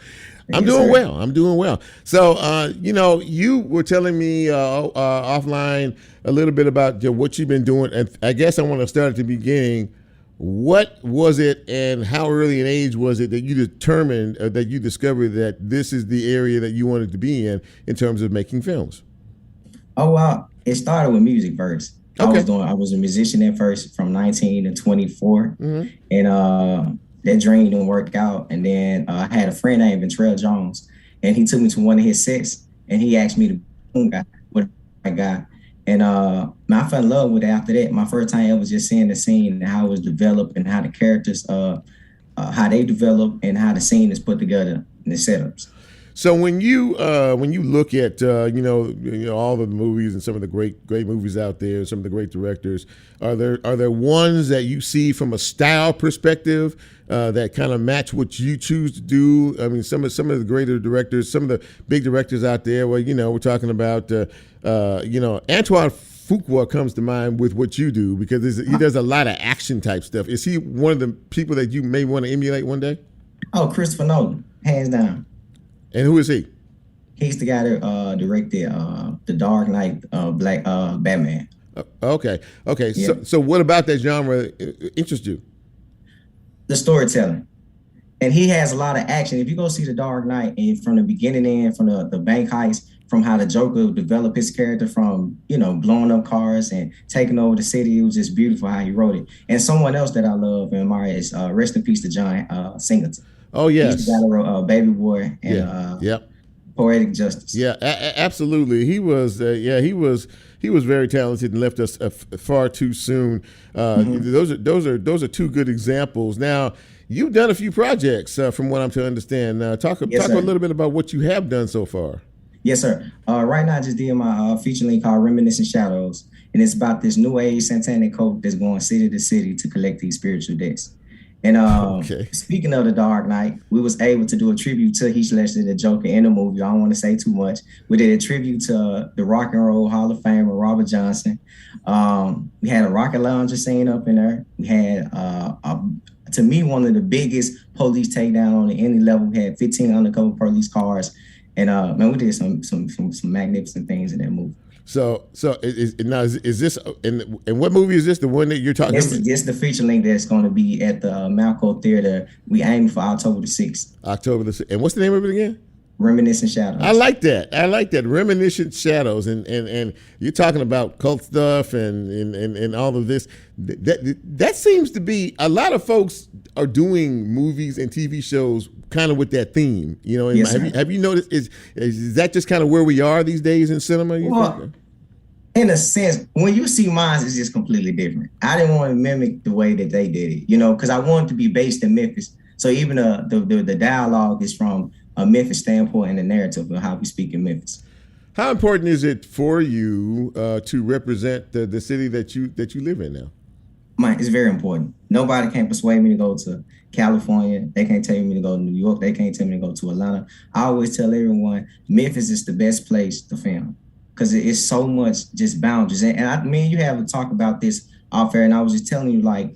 I'm doing well. I'm doing well. So, you were telling me offline a little bit about what you've been doing, and I guess I want to start at the beginning. What was it, and how early an age was it that you determined, that you discovered that this is the area that you wanted to be in terms of making films? Oh, wow. It started with music first. Okay. I was a musician at first from 19 to 24. Mm-hmm. And that dream didn't work out. And then I had a friend named Ventrell Jones, and he took me to one of his sets, and he asked me to be what I got. And I fell in love with it after that. My first time ever just seeing the scene and how it was developed and how the characters, how they develop and how the scene is put together in the setups. So when you look at all the movies and some of the great movies out there, some of the great directors, are there ones that you see from a style perspective that kind of match what you choose to do? I mean, some of the greater directors, some of the big directors out there. Well, we're talking about Antoine Fuqua comes to mind with what you do because he does a lot of action type stuff. Is he one of the people that you may want to emulate one day? Oh, Christopher Nolan, hands down. And who is he? He's the guy that directed The Dark Knight, Batman. Okay. Yeah. So what about that genre interests you? The storytelling. And he has a lot of action. If you go see The Dark Knight, and from the beginning from the bank heist, from how the Joker developed his character from, blowing up cars and taking over the city, it was just beautiful how he wrote it. And someone else that I love and admire is rest in peace to John Singleton. Oh, yes. He's the guy that wrote Baby Boy and Poetic Justice. Yeah, absolutely. He was very talented and left us far too soon. Those are two good examples. Now, you've done a few projects from what I'm to understand. Talk a little bit about what you have done so far. Yes, sir. Right now, I just did my feature link called Reminiscent Shadows, and it's about this new age satanic cult that's going city to city to collect these spiritual debts. And Speaking of The Dark Knight, we was able to do a tribute to Heath Ledger, the Joker, in the movie. I don't want to say too much. We did a tribute to the Rock and Roll Hall of Famer, Robert Johnson. We had a rocket launcher scene up in there. We had, to me, one of the biggest police takedown on any level. We had 15 undercover police cars. And we did some magnificent things in that movie. So is this and what movie is this? The one that you're talking about? It's the feature link that's going to be at the Malco Theater. We aim for October the 6th. October the 6th. And what's the name of it again? Reminiscent Shadows. I like that. Reminiscent Shadows. And you're talking about cult stuff and all of this. That seems to be a lot of folks are doing movies and TV shows kind of with that theme. You know, Yes, have you noticed is that just kind of where we are these days in cinema? You think? In a sense, when you see mine, it's just completely different. I didn't want to mimic the way that they did it, you know, because I wanted to be based in Memphis. So even the dialogue is from a Memphis standpoint and the narrative of how we speak in Memphis. How important is it for you to represent the city that you live in now? It's very important. Nobody can persuade me to go to California. They can't tell me to go to New York. They can't tell me to go to Atlanta. I always tell everyone Memphis is the best place to film because it's so much just boundaries. And I mean, you have to talk about this off air, and I was just telling you, like,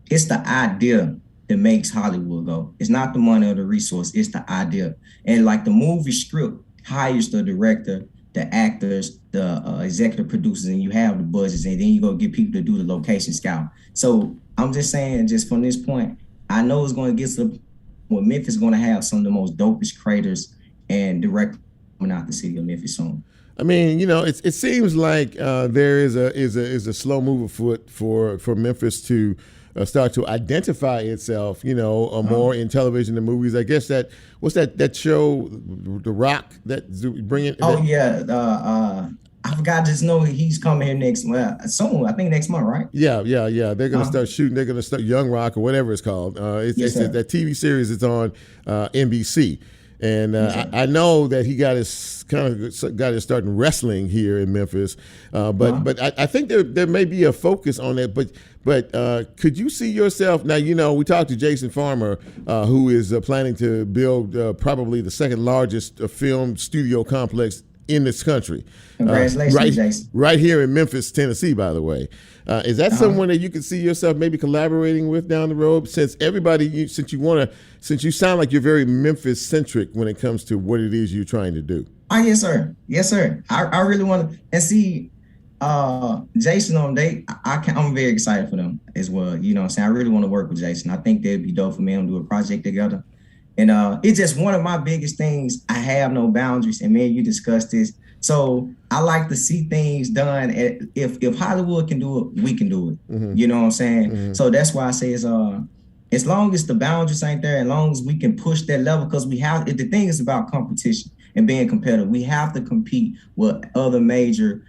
it's the idea that makes Hollywood go. It's not the money or the resource. It's the idea. And like the movie script hires the director, the actors, the executive producers, and you have the budgets, and then you go get people to do the location scout. So I'm just saying, just from this point, I know it's going to get to the point where Memphis is going to have some of the most dopest creators and directors coming out the city of Memphis soon. I mean, you know, it seems like there is a slow move afoot for Memphis to start to identify itself, you know, more in television and movies. I guess what's that show, The Rock, that bring it? I forgot. Just know he's coming here soon. I think next month, right? Yeah. They're gonna start shooting. They're gonna start Young Rock or whatever it's called. It's that TV series. It's on NBC. And I know that he got his start in wrestling here in Memphis, but I think there may be a focus on that. But could you see yourself now? You know, we talked to Jason Farmer, who is planning to build probably the second largest film studio complex in this country. Congratulations, Jason. Right here in Memphis, Tennessee, by the way. Is that someone that you can see yourself maybe collaborating with down the road? Since you sound like you're very Memphis centric when it comes to what it is you're trying to do. Oh, yes, sir. Yes, sir. I really want to, and see Jason on I'm very excited for them as well. You know what I'm saying? I really want to work with Jason. I think that'd be dope for me to do a project together. And it's just one of my biggest things. I have no boundaries, and man, you discussed this. So I like to see things done. If Hollywood can do it, we can do it. Mm-hmm. You know what I'm saying? Mm-hmm. So that's why I say it's as long as the boundaries ain't there, as long as we can push that level, because the thing is about competition and being competitive. We have to compete with other major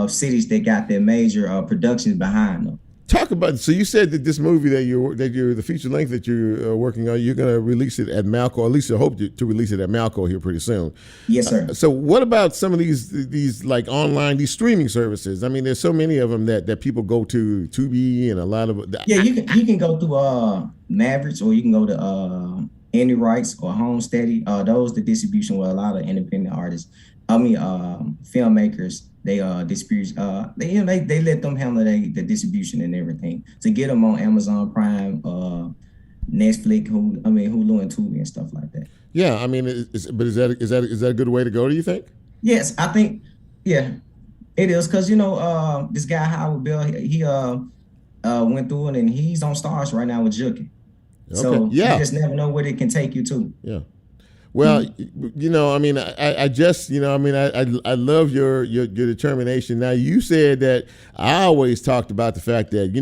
cities that got their major productions behind them. Talk about, so you said that this movie that you're the feature length that you're working on, you're going to release it at Malco, or at least you hope to release it at Malco here pretty soon. Yes, sir. So what about some of these like online, these streaming services? I mean, there's so many of them that people go to, Tubi and a lot of. Yeah, you can go through Mavericks, or you can go to Indie Rights or Homesteady. Those the distribution where a lot of independent artists, filmmakers. They distribute. They let them handle the distribution and everything to get them on Amazon Prime, Netflix, Hulu and Tubi and stuff like that. Yeah, I mean, is that a good way to go? Do you think? Yes, I think. Yeah, it is, because this guy Howard Bell, he went through it, and he's on Stars right now with Juki. Okay. So you just never know where it can take you to. Yeah. Well, I mean, I love your determination. Now, you said that I always talked about the fact that,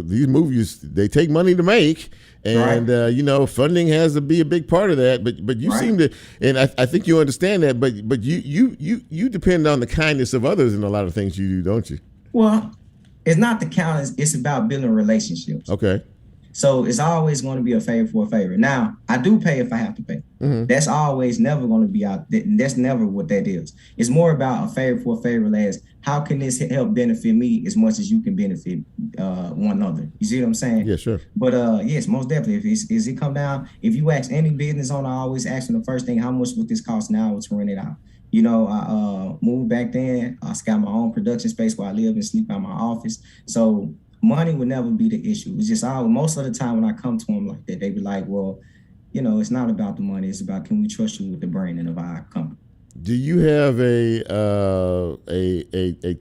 these movies, they take money to make, and, right. Funding has to be a big part of that. But you seem to, and I think you understand that, but you depend on the kindness of others in a lot of things you do, don't you? Well, it's not the kindness, it's about building relationships. Okay. So it's always going to be a favor for a favor. Now, I do pay if I have to pay. Mm-hmm. That's always never going to be out. That's never what that is. It's more about a favor for a favor as how can this help benefit me as much as you can benefit one another. You see what I'm saying? Yeah, sure. But yes, most definitely. If it come down, if you ask any business owner, I always ask them the first thing, how much would this cost now to rent it out? I moved back then. I got my own production space where I live and sleep out my office. So money would never be the issue. It's just most of the time when I come to them like that, they be like, well, it's not about the money. It's about, can we trust you with the branding of our company? Do you have a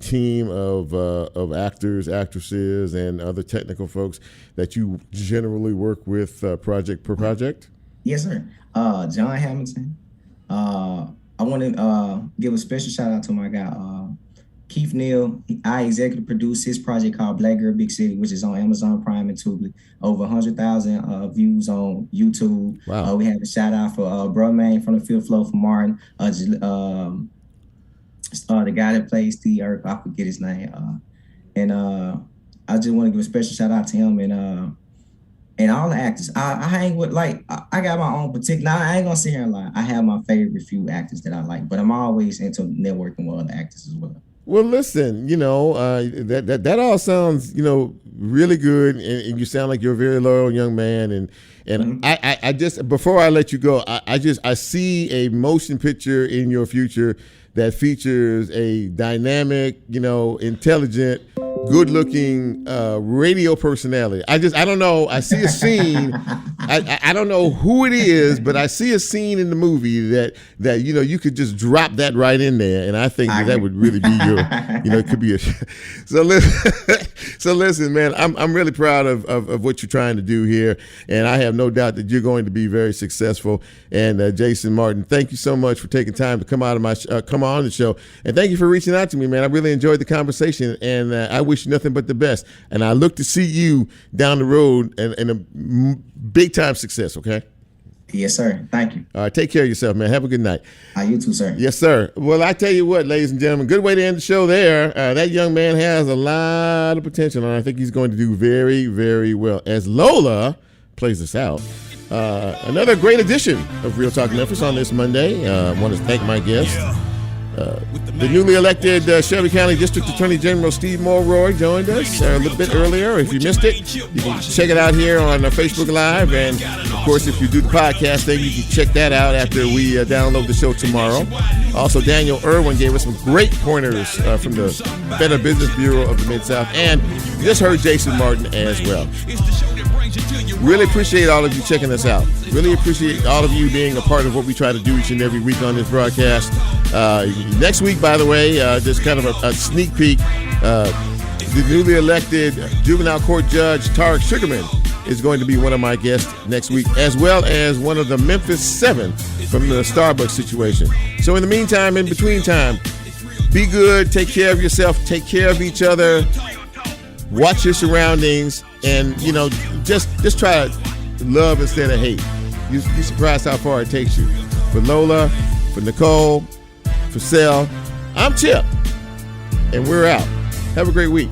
team of actors, actresses, and other technical folks that you generally work with project per project? Yes, sir. John Hamilton. I want to give a special shout out to my guy, Keith Neal, I executive produced his project called Black Girl Big City, which is on Amazon Prime and Tubi. Over 100,000 views on YouTube. Wow. We had a shout out for Brumane from the Fifth Floor for Martin. The guy that plays Steve Earth, I forget his name. I just want to give a special shout out to him and all the actors. I hang with, like, I got my own particular, I ain't gonna sit here and lie. I have my favorite few actors that I like, but I'm always into networking with other actors as well. Well, listen, that all sounds, really good, and you sound like you're a very loyal young man. And Mm-hmm. I just, before I let you go, I see a motion picture in your future that features a dynamic, intelligent, good-looking radio personality. I don't know. I see a scene. I don't know who it is, but I see a scene in the movie that you could just drop that right in there, and I think that would really be your, it could be a. So listen, man, I'm really proud of what you're trying to do here, and I have no doubt that you're going to be very successful. And Jason Martin, thank you so much for taking time to come on the show, and thank you for reaching out to me, man. I really enjoyed the conversation, and I wish you nothing but the best. And I look to see you down the road and a big time success. Okay. Yes, sir. Thank you. All right. Take care of yourself, man. Have a good night. You too, sir. Yes, sir. Well, I tell you what, ladies and gentlemen, good way to end the show there. That young man has a lot of potential, and I think he's going to do very, very well. As Lola plays us out, another great edition of Real Talk Memphis on this Monday. I want to thank my guest. The newly elected Shelby County District Attorney General Steve Mulroy joined us a little bit earlier. If you missed it, you can check it out here on Facebook Live. And, of course, if you do the podcast thing, you can check that out after we download the show tomorrow. Also, Daniel Irwin gave us some great pointers from the Better Business Bureau of the Mid-South. And you just heard Jason Martin as well. Really appreciate all of you checking us out. Really appreciate all of you being a part of what we try to do each and every week on this broadcast. Next week, by the way, just kind of a sneak peek, the newly elected juvenile court judge, Tarek Sugarman, is going to be one of my guests next week, as well as one of the Memphis 7 from the Starbucks situation. So in the meantime, in between time, be good, take care of yourself, take care of each other, watch your surroundings, and, just try to love instead of hate. You'd be surprised how far it takes you. For Lola, for Nicole, for Sel, I'm Chip, and we're out. Have a great week.